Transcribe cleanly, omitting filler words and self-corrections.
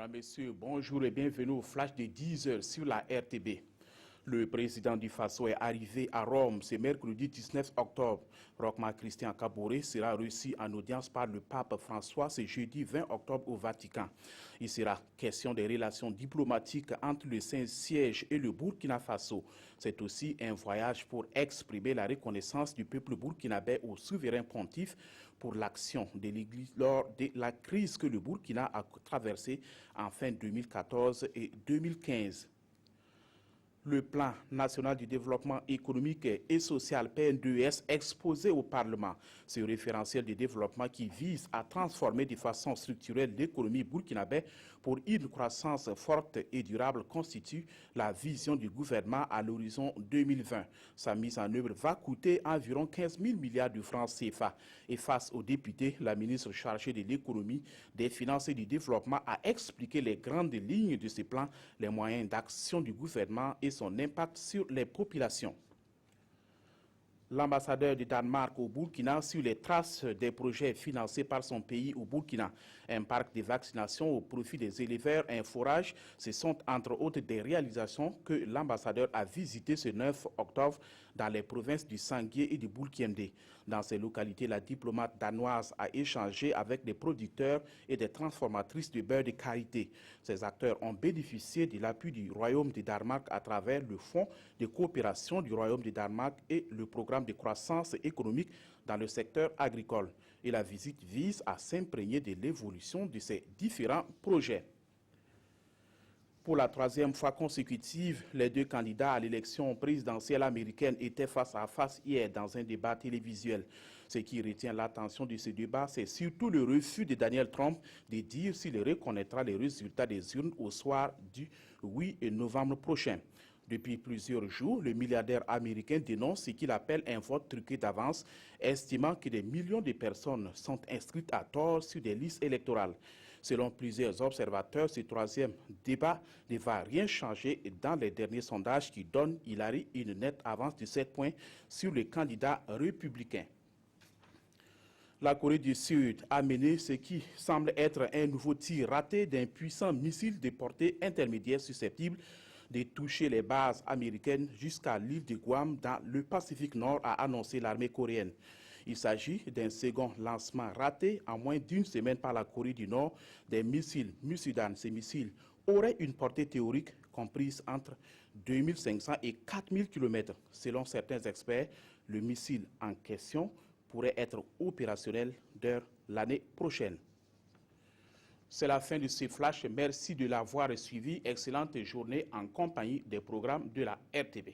Mesdames, Messieurs, bonjour et bienvenue au flash de 10 heures sur la RTB. Le président du Faso est arrivé à Rome ce mercredi 19 octobre. Roch-Marc Christian Kaboré sera reçu en audience par le pape François ce jeudi 20 octobre au Vatican. Il sera question des relations diplomatiques entre le Saint-Siège et le Burkina Faso. C'est aussi un voyage pour exprimer la reconnaissance du peuple burkinabé au souverain pontife pour l'action de l'Église lors de la crise que le Burkina a traversée en fin 2014 et 2015. Le plan national du développement économique et social PN2S exposé au Parlement. Ce référentiel de développement qui vise à transformer de façon structurelle l'économie burkinabé pour une croissance forte et durable constitue la vision du gouvernement à l'horizon 2020. Sa mise en œuvre va coûter environ 15 000 milliards de francs CFA. Et face aux députés, la ministre chargée de l'économie, des finances et du développement a expliqué les grandes lignes de ce plan, les moyens d'action du gouvernement et son impact sur les populations. L'ambassadeur du Danemark au Burkina sur les traces des projets financés par son pays au Burkina. Un parc de vaccination au profit des éleveurs, un forage, ce sont entre autres des réalisations que l'ambassadeur a visité ce 9 octobre dans les provinces du Sangué et du Boulkiemdé. Dans ces localités, la diplomate danoise a échangé avec des producteurs et des transformatrices de beurre de qualité. Ces acteurs ont bénéficié de l'appui du Royaume du Danemark à travers le Fonds de coopération du Royaume du Danemark et le programme de croissance économique dans le secteur agricole. Et la visite vise à s'imprégner de l'évolution de ces différents projets. Pour la troisième fois consécutive, les deux candidats à l'élection présidentielle américaine étaient face à face hier dans un débat télévisuel. Ce qui retient l'attention de ce débat, c'est surtout le refus de Donald Trump de dire s'il reconnaîtra les résultats des urnes au soir du 8 novembre prochain. Depuis plusieurs jours, le milliardaire américain dénonce ce qu'il appelle un vote truqué d'avance, estimant que des millions de personnes sont inscrites à tort sur des listes électorales. Selon plusieurs observateurs, ce troisième débat ne va rien changer dans les derniers sondages qui donnent Hillary une nette avance de 7 points sur le candidat républicain. La Corée du Sud a mené ce qui semble être un nouveau tir raté d'un puissant missile de portée intermédiaire susceptible de toucher les bases américaines jusqu'à l'île de Guam dans le Pacifique Nord, a annoncé l'armée coréenne. Il s'agit d'un second lancement raté en moins d'une semaine par la Corée du Nord des missiles Musudan. Ces missiles auraient une portée théorique comprise entre 2500 et 4000 km. Selon certains experts, le missile en question pourrait être opérationnel dès l'année prochaine. C'est la fin de ce flash. Merci de l'avoir suivi. Excellente journée en compagnie des programmes de la RTB.